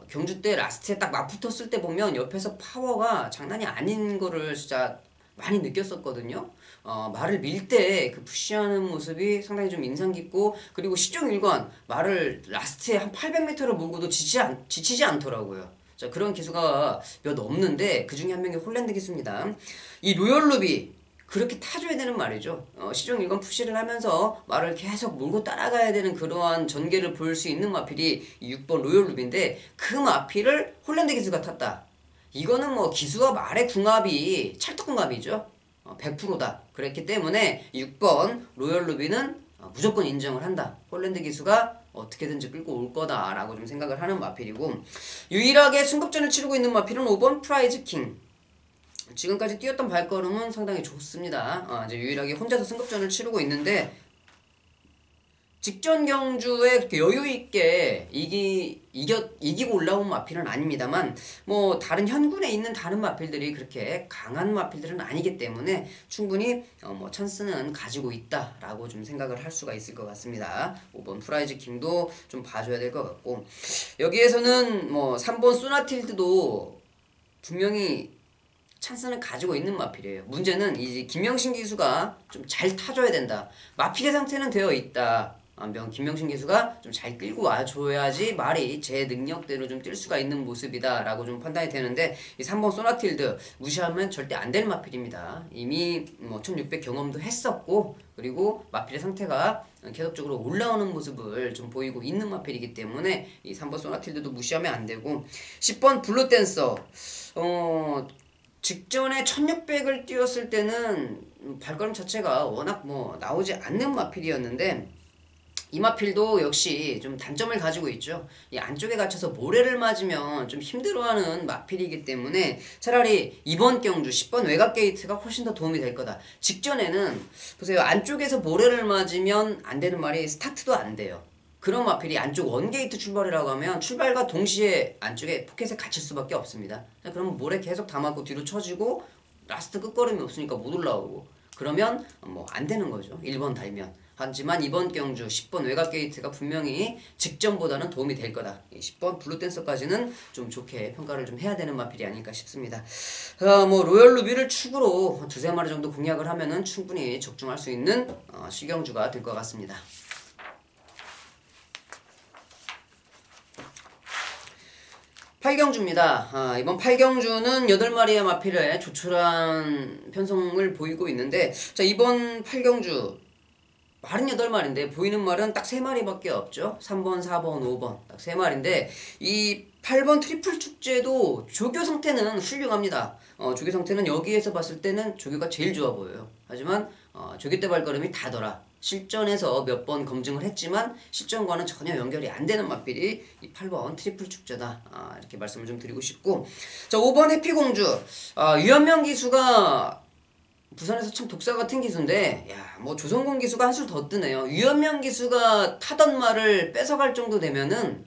경주 때 라스트에 딱 맞붙었을 때 보면 옆에서 파워가 장난이 아닌 거를 진짜 많이 느꼈었거든요. 말을 밀 때 그 푸시하는 모습이 상당히 좀 인상 깊고 그리고 시종일관 말을 라스트에 한 800m를 몰고도 지치지 않더라고요. 자, 그런 기수가 몇 없는데 그 중에 한 명이 홀랜드 기수입니다. 이 로열 루비 그렇게 타줘야 되는 말이죠. 시종일관 푸시를 하면서 말을 계속 몰고 따라가야 되는 그러한 전개를 볼 수 있는 마필이 이 6번 로열 루비인데 그 마필을 홀랜드 기수가 탔다. 이거는 뭐 기수와 말의 궁합이 찰떡궁합이죠. 100%다. 그랬기 때문에 6번 로열 루비는 무조건 인정을 한다. 홀랜드 기수가 어떻게든지 끌고 올 거다라고 좀 생각을 하는 마필이고 유일하게 승급전을 치르고 있는 마필은 5번 프라이즈 킹. 지금까지 뛰었던 발걸음은 상당히 좋습니다. 이제 유일하게 혼자서 승급전을 치르고 있는데 직전 경주에 그렇게 여유 있게 이기고 올라온 마필은 아닙니다만 뭐 다른 현군에 있는 다른 마필들이 그렇게 강한 마필들은 아니기 때문에 충분히 뭐 찬스는 가지고 있다라고 좀 생각을 할 수가 있을 것 같습니다. 5번 프라이즈 킹도 좀 봐줘야 될 것 같고 여기에서는 뭐 3번 소나틸드도 분명히 찬스는 가지고 있는 마필이에요. 문제는 이제 김명신 기수가 좀 잘 타줘야 된다. 마필의 상태는 되어 있다. 김명신 기수가 좀 잘 끌고 와줘야지 말이 제 능력대로 좀 뛸 수가 있는 모습이다 라고 좀 판단이 되는데 이 3번 소나틸드 무시하면 절대 안 될 마필입니다. 이미 뭐 1600 경험도 했었고 그리고 마필의 상태가 계속적으로 올라오는 모습을 좀 보이고 있는 마필이기 때문에 이 3번 소나틸드도 무시하면 안 되고 10번 블루댄서 직전에 1600을 뛰었을 때는 발걸음 자체가 워낙 뭐 나오지 않는 마필이었는데 이 마필도 역시 좀 단점을 가지고 있죠. 이 안쪽에 갇혀서 모래를 맞으면 좀 힘들어하는 마필이기 때문에 차라리 이번 경주 10번 외곽 게이트가 훨씬 더 도움이 될 거다. 직전에는 보세요. 안쪽에서 모래를 맞으면 안 되는 말이 스타트도 안 돼요. 그런 마필이 안쪽 원게이트 출발이라고 하면 출발과 동시에 안쪽에 포켓에 갇힐 수밖에 없습니다. 자, 그러면 모래 계속 다 맞고 뒤로 쳐지고 라스트 끝걸음이 없으니까 못 올라오고 그러면 뭐 안 되는 거죠. 1번 달면. 하지만 이번 경주 10번 외곽 게이트가 분명히 직전보다는 도움이 될 거다. 10번 블루댄서까지는 좀 좋게 평가를 좀 해야 되는 마필이 아닐까 싶습니다. 뭐 로열 루비를 축으로 두세 마리 정도 공략을 하면은 충분히 적중할 수 있는 실경주가 될 것 같습니다. 8경주입니다. 이번 8경주는 8마리의 마필의 조촐한 편성을 보이고 있는데 자 이번 8경주 말은 8마리인데 보이는 말은 딱 3마리밖에 없죠. 3번, 4번, 5번 딱 3마리인데 이 8번 트리플 축제도 조교 상태는 훌륭합니다. 조교 상태는 여기에서 봤을 때는 조교가 제일 좋아 보여요. 하지만 조교 때 발걸음이 다더라. 실전에서 몇 번 검증을 했지만 실전과는 전혀 연결이 안 되는 마필이 이 8번 트리플 축제다. 이렇게 말씀을 좀 드리고 싶고 자 5번 해피공주 유현명 기수가 부산에서 참 독사 같은 기수인데 뭐 조성곤 기수가 한술 더 뜨네요. 유현명 기수가 타던 말을 뺏어갈 정도 되면은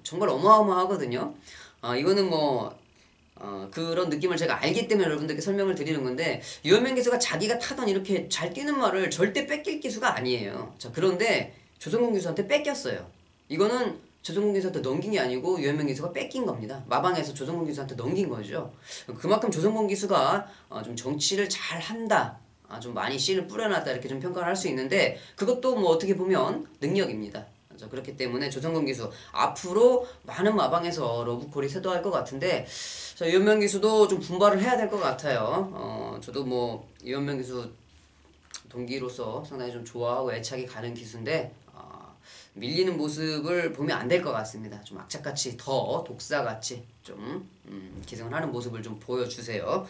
정말 어마어마하거든요. 이거는 뭐 그런 느낌을 제가 알기 때문에 여러분들께 설명을 드리는 건데 유현명 기수가 자기가 타던 이렇게 잘 뛰는 말을 절대 뺏길 기수가 아니에요. 자 그런데 조성곤 기수한테 뺏겼어요. 이거는 조성근 기수한테 넘긴 게 아니고 유현명 기수가 뺏긴 겁니다. 마방에서 조성근 기수한테 넘긴 거죠. 그만큼 조성근 기수가 좀 정치를 잘 한다. 좀 많이 씨를 뿌려놨다 이렇게 좀 평가를 할 수 있는데 그것도 뭐 어떻게 보면 능력입니다. 그렇기 때문에 조성근 기수 앞으로 많은 마방에서 러브콜이 쇄도할 것 같은데 유현명 기수도 좀 분발을 해야 될 것 같아요. 저도 뭐 유현명 기수 동기로서 상당히 좀 좋아하고 애착이 가는 기수인데 밀리는 모습을 보면 안 될 것 같습니다. 좀 악착같이 더 독사같이 좀 기승을 하는 모습을 좀 보여주세요.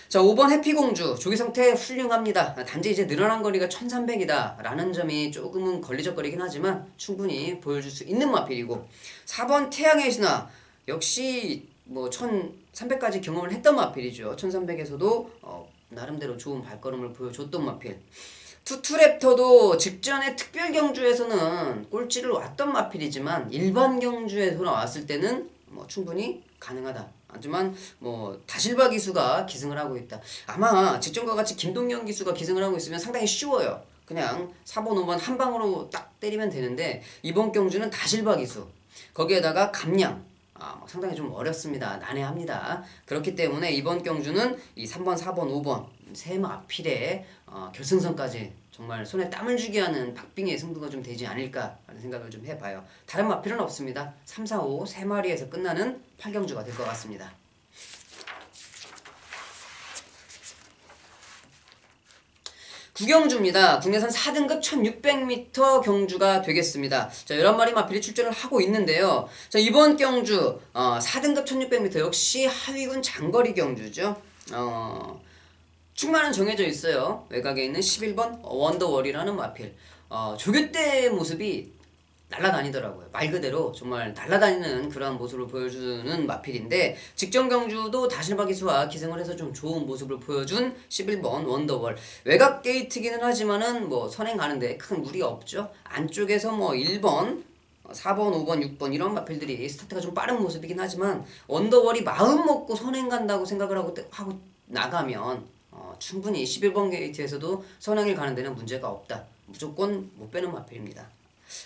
자, 5번 해피공주 조기상태 훌륭합니다. 단지 이제 늘어난 거리가 1300이다 라는 점이 조금은 걸리적거리긴 하지만 충분히 보여줄 수 있는 마필이고 4번 태양의 신화 역시 뭐 1300까지 경험을 했던 마필이죠. 1300에서도 나름대로 좋은 발걸음을 보여줬던 마필. 투투랩터도 직전에 특별 경주에서는 꼴찌를 왔던 마필이지만 일반 경주에 돌아왔을 때는 뭐 충분히 가능하다. 하지만 뭐 다실바 기수가 기승을 하고 있다. 아마 직전과 같이 김동현 기수가 기승을 하고 있으면 상당히 쉬워요. 그냥 4번, 5번 한 방으로 딱 때리면 되는데 이번 경주는 다실바 기수 거기에다가 감량 상당히 좀 어렵습니다. 난해합니다. 그렇기 때문에 이번 경주는 이 3번, 4번, 5번 세 마필의 결승선까지 정말 손에 땀을 쥐게 하는 박빙의 승부가 좀 되지 않을까 라는 생각을 좀 해봐요. 다른 마필은 없습니다. 3, 4, 5 세 마리에서 끝나는 8경주가 될 것 같습니다. 구경주입니다. 국내선 4등급 1600m 경주가 되겠습니다. 자, 11마리 마필이 출전을 하고 있는데요. 자, 이번 경주 4등급 1600m 역시 하위군 장거리 경주죠. 출마는 정해져 있어요. 외곽에 있는 11번 원더월이라는 마필. 조교 모습이 날아다니더라고요. 말 그대로 정말 날아다니는 그러한 모습을 보여주는 마필인데 직전 경주도 다실바 기수와 기승을 해서 좀 좋은 모습을 보여준 11번 원더월. 외곽 게이트기는 하지만은 뭐 선행 가는데 큰 무리가 없죠. 안쪽에서 뭐 1번 4번, 5번, 6번 이런 마필들이 스타트가 좀 빠른 모습이긴 하지만 원더월이 마음 먹고 선행 간다고 생각을 하고 나가면 충분히 11번 게이트에서도 선행을 가는 데는 문제가 없다. 무조건 못 빼는 마필입니다.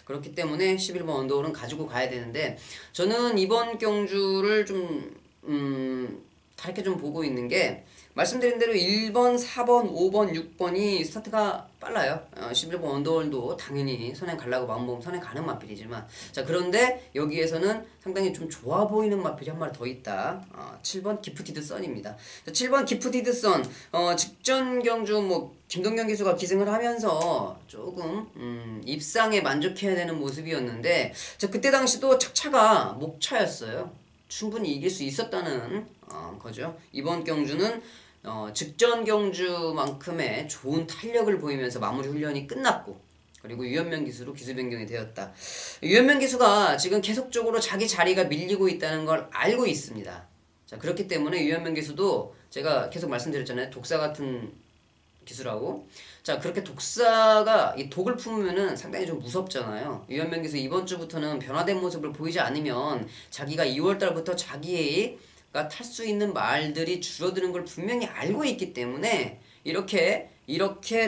그렇기 때문에 11번 원더월은 가지고 가야 되는데 저는 이번 경주를 좀 다르게 좀 보고 있는 게 말씀드린 대로 1번, 4번, 5번, 6번이 스타트가 빨라요. 11번 원더월도 당연히 선행 가려고 마음먹으면 선행 가는 마필이지만 자 그런데 여기에서는 상당히 좀 좋아 보이는 마필이 한 마리 더 있다. 7번 기프티드 선입니다. 자, 7번 기프티드 선 직전 경주 뭐 김동현 기수가 기승을 하면서 조금 입상에 만족해야 되는 모습이었는데 자 그때 당시도 착차가 목차였어요. 충분히 이길 수 있었다는 거죠. 이번 경주는 직전 경주만큼의 좋은 탄력을 보이면서 마무리 훈련이 끝났고 그리고 유현명 기수로 기수 변경이 되었다. 유현명 기수가 지금 계속적으로 자기 자리가 밀리고 있다는 걸 알고 있습니다. 자 그렇기 때문에 유현명 기수도 제가 계속 말씀드렸잖아요. 독사 같은 기수라고. 자 그렇게 독사가 이 독을 품으면은 상당히 좀 무섭잖아요. 유현명 기수 이번 주부터는 변화된 모습을 보이지 않으면 자기가 2월달부터 자기가 탈 수 있는 말들이 줄어드는 걸 분명히 알고 있기 때문에 이렇게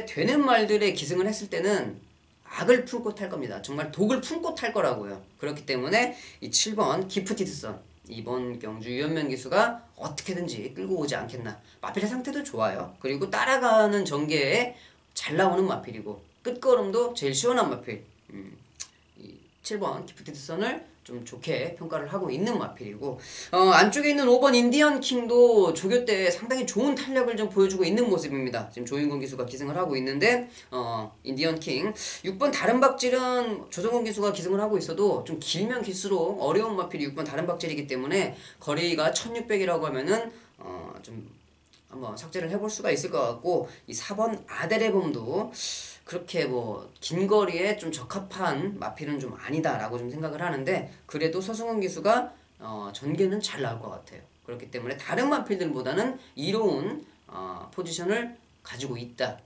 되는 말들에 기승을 했을 때는 악을 품고 탈 겁니다. 정말 독을 품고 탈 거라고요. 그렇기 때문에 이 7번 기프티드선 이번 경주 유현명 기수가 어떻게든지 끌고 오지 않겠나. 마필의 상태도 좋아요. 그리고 따라가는 전개에 잘 나오는 마필이고 끝걸음도 제일 시원한 마필. 이 7번 기프티드선을 좀 좋게 평가를 하고 있는 마필이고 안쪽에 있는 5번 인디언 킹도 조교 때 상당히 좋은 탄력을 좀 보여주고 있는 모습입니다. 지금 조인권 기수가 기승을 하고 있는데 인디언 킹 6번 다른 박질은 조성근 기수가 기승을 하고 있어도 좀 길면 길수록 어려운 마필이 6번 다른 박질이기 때문에 거리가 1600이라고 하면은 좀 한번 삭제를 해볼 수가 있을 것 같고 이 4번 아데레봄도 그렇게 뭐 긴 거리에 좀 적합한 마필은 좀 아니다라고 좀 생각을 하는데 그래도 서승훈 기수가 전개는 잘 나올 것 같아요. 그렇기 때문에 다른 마필들보다는 이로운 포지션을 가지고 있다.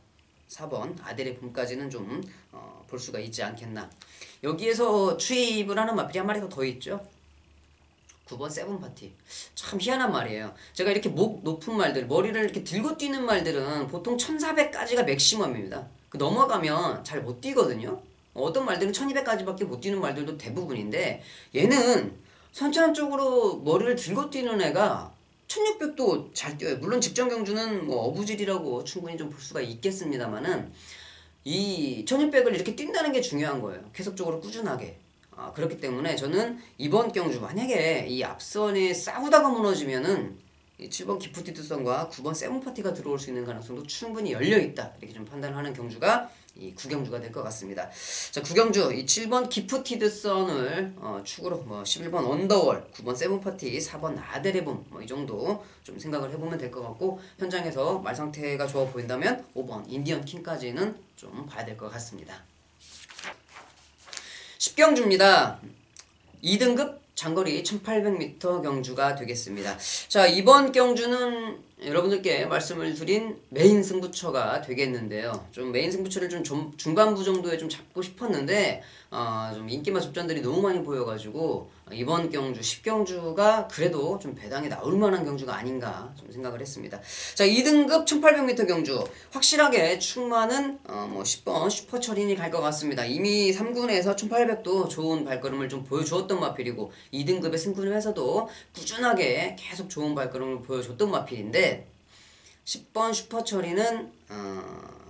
4번 아데레봄까지는 좀 볼 수가 있지 않겠나. 여기에서 추입을 하는 마필이 한 마리 더 있죠. 9번 세븐파티. 참 희한한 말이에요. 제가 이렇게 목 높은 말들, 머리를 이렇게 들고 뛰는 말들은 보통 1400까지가 맥시멈입니다. 그 넘어가면 잘 못 뛰거든요. 어떤 말들은 1200까지밖에 못 뛰는 말들도 대부분인데 얘는 선천 쪽으로 머리를 들고 뛰는 애가 1600도 잘 뛰어요. 물론 직전 경주는 뭐 어부질이라고 충분히 좀 볼 수가 있겠습니다만은 이 1600을 이렇게 뛴다는 게 중요한 거예요. 계속적으로 꾸준하게. 그렇기 때문에 저는 이번 경주 만약에 이 앞선에 싸우다가 무너지면은 이 7번 기프티드선과 9번 세븐파티가 들어올 수 있는 가능성도 충분히 열려있다. 이렇게 좀 판단하는 경주가 이 9경주가 될 것 같습니다. 자, 9경주 이 7번 기프티드선을 축으로 뭐 11번 언더월, 9번 세븐파티, 4번 아데레봄 뭐 이 정도 좀 생각을 해보면 될 것 같고 현장에서 말 상태가 좋아 보인다면 5번 인디언 킹까지는 좀 봐야 될 것 같습니다. 10경주입니다. 2등급 장거리 1800m 경주가 되겠습니다. 자, 이번 경주는 여러분들께 말씀을 드린 메인 승부처가 되겠는데요. 좀 메인 승부처를 좀 중반부 정도에 좀 잡고 싶었는데 좀 인기마 접전들이 너무 많이 보여가지고 이번 경주 10경주가 그래도 좀 배당에 나올 만한 경주가 아닌가 좀 생각을 했습니다. 자, 2등급 1800m 경주 확실하게 충만은 뭐 10번 슈퍼철인이 갈 것 같습니다. 이미 3군에서 1800도 좋은 발걸음을 좀 보여주었던 마필이고 2등급의 승군에서도 꾸준하게 계속 좋은 발걸음을 보여줬던 마필인데 10번 슈퍼철이는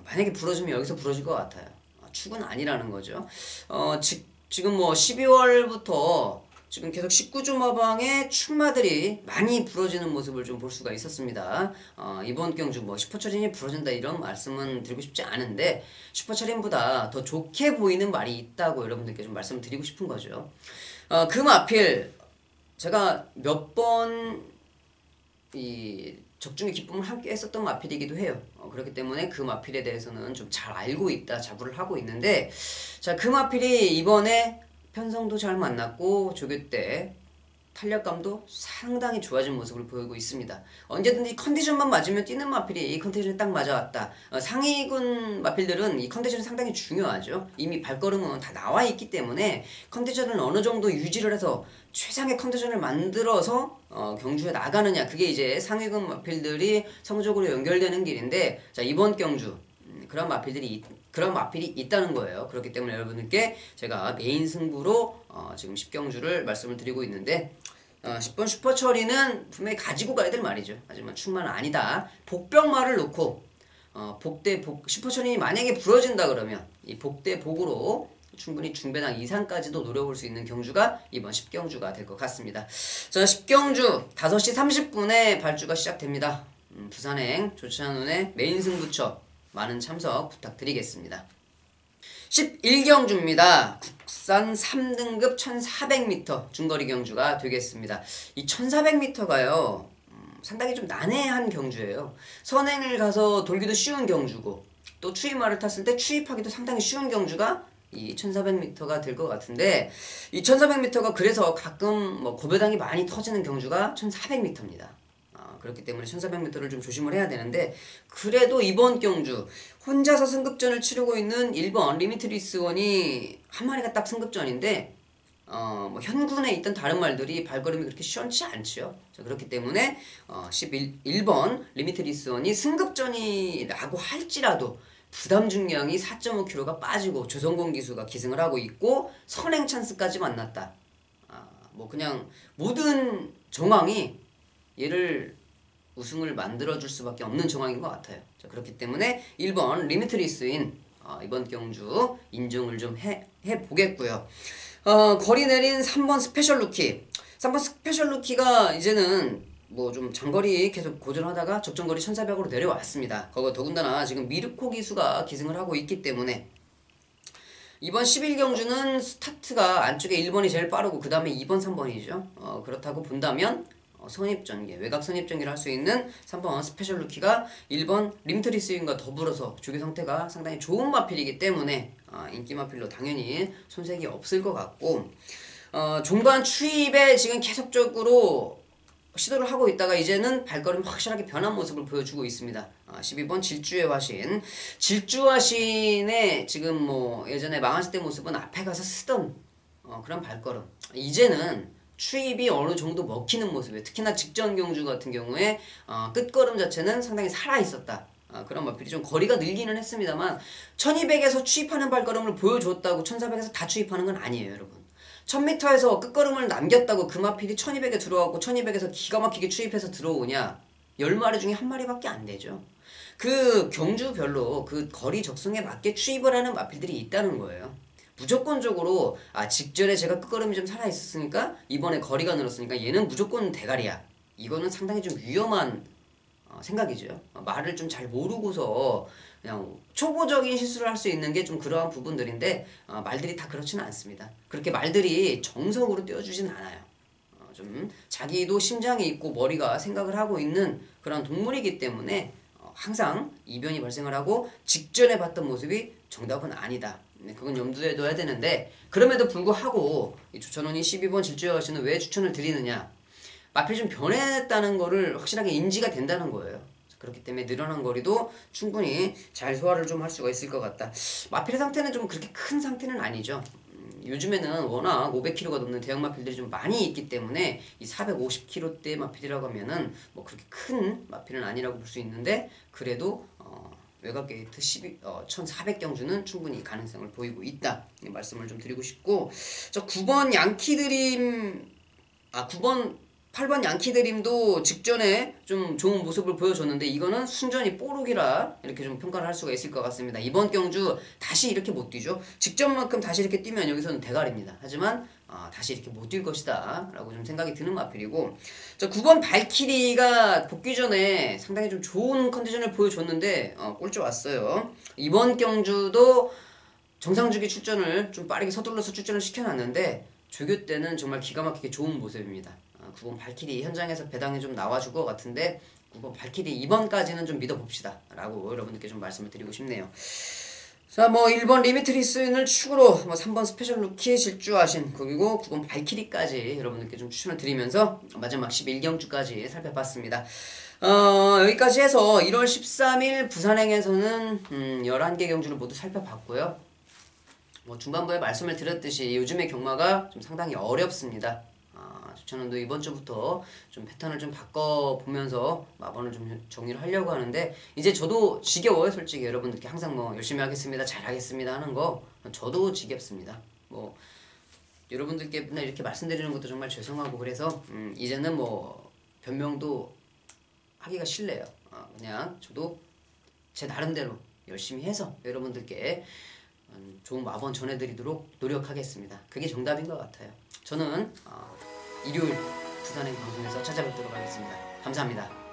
만약에 부러지면 여기서 부러질 것 같아요. 축은 아니라는 거죠. 지금 뭐 12월부터 지금 계속 19주 마방에 축마들이 많이 부러지는 모습을 좀 볼 수가 있었습니다. 이번 경주 뭐 슈퍼철인이 부러진다 이런 말씀은 드리고 싶지 않은데 슈퍼철인보다 더 좋게 보이는 말이 있다고 여러분들께 좀 말씀드리고 싶은 거죠. 그 마필 제가 몇 번 이 적중의 기쁨을 함께 했었던 마필이기도 해요. 그렇기 때문에 그 마필에 대해서는 좀 잘 알고 있다 자부를 하고 있는데 자, 그 마필이 이번에 편성도 잘 만났고 조교 때 탄력감도 상당히 좋아진 모습을 보이고 있습니다. 언제든지 컨디션만 맞으면 뛰는 마필이 이 컨디션에 딱 맞아왔다. 상위군 마필들은 이 컨디션이 상당히 중요하죠. 이미 발걸음은 다 나와 있기 때문에 컨디션을 어느 정도 유지를 해서 최상의 컨디션을 만들어서 경주에 나가느냐 그게 이제 상위군 마필들이 성적으로 연결되는 길인데 자, 이번 경주 그런 마필이 있다는 거예요. 그렇기 때문에 여러분들께 제가 메인 승부로 지금 10경주를 말씀을 드리고 있는데 10번 슈퍼처리는 분명히 가지고 가야 될 말이죠. 하지만 충만은 아니다. 복병말을 놓고 슈퍼처리이 만약에 부러진다 그러면 이 복대복으로 충분히 중배당 이상까지도 노려볼 수 있는 경주가 이번 10경주가 될 것 같습니다. 자, 10경주 5시 30분에 발주가 시작됩니다. 부산행 조찬훈의 메인 승부처 많은 참석 부탁드리겠습니다. 11경주입니다. 국산 3등급 1400m 중거리 경주가 되겠습니다. 이 1400m가요 상당히 좀 난해한 경주예요. 선행을 가서 돌기도 쉬운 경주고 또 추입말을 탔을 때 추입하기도 상당히 쉬운 경주가 이 1400m가 될 것 같은데 이 1400m가 그래서 가끔 뭐 고배당이 많이 터지는 경주가 1400m입니다. 그렇기 때문에 1400m를 좀 조심을 해야 되는데 그래도 이번 경주 혼자서 승급전을 치르고 있는 1번 리미트리스원이 한 마리가 딱 승급전인데 뭐 현군에 있던 다른 말들이 발걸음이 그렇게 시원치 않죠. 자, 그렇기 때문에 11번 리미트리스원이 승급전이라고 할지라도 부담 중량이 4.5kg가 빠지고 조성공 기수가 기승을 하고 있고 선행 찬스까지 만났다. 뭐 그냥 모든 정황이 얘를 우승을 만들어줄 수밖에 없는 정황인 것 같아요. 자, 그렇기 때문에 1번 리미트리스인 이번 경주 인정을 좀 해보겠고요. 거리 내린 3번 스페셜 루키. 3번 스페셜 루키가 이제는 뭐 좀 장거리 계속 고전하다가 적정거리 1400으로 내려왔습니다. 더군다나 지금 미르코 기수가 기승을 하고 있기 때문에 이번 11경주는 스타트가 안쪽에 1번이 제일 빠르고 그 다음에 2번, 3번이죠. 그렇다고 본다면 선입전개, 외곽 선입전개를 할 수 있는 3번 스페셜 루키가 1번 리미트리스윙과 더불어서 조교 상태가 상당히 좋은 마필이기 때문에 인기 마필로 당연히 손색이 없을 것 같고 종반 추입에 지금 계속적으로 시도를 하고 있다가 이제는 발걸음이 확실하게 변한 모습을 보여주고 있습니다. 12번 질주의 화신. 질주 화신의 지금 뭐 예전에 망하실 때 모습은 앞에 가서 쓰던 그런 발걸음. 이제는 추입이 어느 정도 먹히는 모습이에요. 특히나 직전 경주 같은 경우에 끝걸음 자체는 상당히 살아있었다. 그런 마필이 좀 거리가 늘기는 했습니다만 1200에서 추입하는 발걸음을 보여줬다고 1400에서 다 추입하는 건 아니에요, 여러분. 1000m에서 끝걸음을 남겼다고 그 마필이 1200에 들어가고 1200에서 기가 막히게 추입해서 들어오냐? 10마리 중에 1마리밖에 안 되죠. 그 경주별로 그 거리 적성에 맞게 추입을 하는 마필들이 있다는 거예요. 무조건적으로 직전에 제가 끝걸음이 좀 살아있었으니까 이번에 거리가 늘었으니까 얘는 무조건 대가리야. 이거는 상당히 좀 위험한 생각이죠. 말을 좀 잘 모르고서 그냥 초보적인 실수를 할 수 있는 게 좀 그러한 부분들인데 말들이 다 그렇지는 않습니다. 그렇게 말들이 정석으로 떼어주진 않아요. 좀 자기도 심장이 있고 머리가 생각을 하고 있는 그런 동물이기 때문에 항상 이변이 발생을 하고 직전에 봤던 모습이 정답은 아니다. 그건 염두에 둬야 되는데 그럼에도 불구하고 이 조천원이 12번 질주여신은 왜 추천을 드리느냐? 마필이 좀 변했다는 거를 확실하게 인지가 된다는 거예요. 그렇기 때문에 늘어난 거리도 충분히 잘 소화를 좀 할 수가 있을 것 같다. 마필의 상태는 좀 그렇게 큰 상태는 아니죠. 요즘에는 워낙 500kg가 넘는 대형 마필들이 좀 많이 있기 때문에 이 450kg대 마필이라고 하면은 뭐 그렇게 큰 마필은 아니라고 볼 수 있는데 그래도 외곽 게이트 1400경주는 충분히 가능성을 보이고 있다. 이 말씀을 좀 드리고 싶고 저 9번 양키드림 8번 양키드림도 직전에 좀 좋은 모습을 보여줬는데 이거는 순전히 뽀록이라 이렇게 좀 평가를 할 수가 있을 것 같습니다. 이번 경주 다시 이렇게 못 뛰죠. 직전만큼 다시 이렇게 뛰면 여기서는 대가리입니다. 하지만 다시 이렇게 못 뛸 것이다 라고 좀 생각이 드는 마필이고 저 9번 발키리가 복귀 전에 상당히 좀 좋은 컨디션을 보여줬는데 꼴찌 왔어요. 이번 경주도 정상주기 출전을 좀 빠르게 서둘러서 출전을 시켜놨는데 조교 때는 정말 기가 막히게 좋은 모습입니다. 9번 발키리 현장에서 배당이 좀 나와줄 것 같은데 9번 발키리 2번까지는 좀 믿어봅시다 라고 여러분들께 좀 말씀을 드리고 싶네요. 자, 뭐 1번 리미트리스인을 축으로 3번 스페셜 루키에 질주하신 그리고 9번 발키리까지 여러분들께 좀 추천을 드리면서 마지막 11경주까지 살펴봤습니다. 여기까지 해서 1월 13일 부산행에서는 11개 경주를 모두 살펴봤고요. 뭐 중반부에 말씀을 드렸듯이 요즘의 경마가 좀 상당히 어렵습니다. 조천원도 이번 주부터 좀 패턴을 좀 바꿔보면서 마번을 좀 정리를 하려고 하는데 이제 저도 지겨워요. 솔직히 여러분들께 항상 뭐 열심히 하겠습니다, 잘하겠습니다 하는 거 저도 지겹습니다. 뭐 여러분들께 맨날 이렇게 말씀드리는 것도 정말 죄송하고 그래서 이제는 뭐 변명도 하기가 싫네요. 그냥 저도 제 나름대로 열심히 해서 여러분들께 좋은 마번 전해드리도록 노력하겠습니다. 그게 정답인 것 같아요. 저는 일요일 부산행 방송에서 찾아뵙도록 하겠습니다. 감사합니다.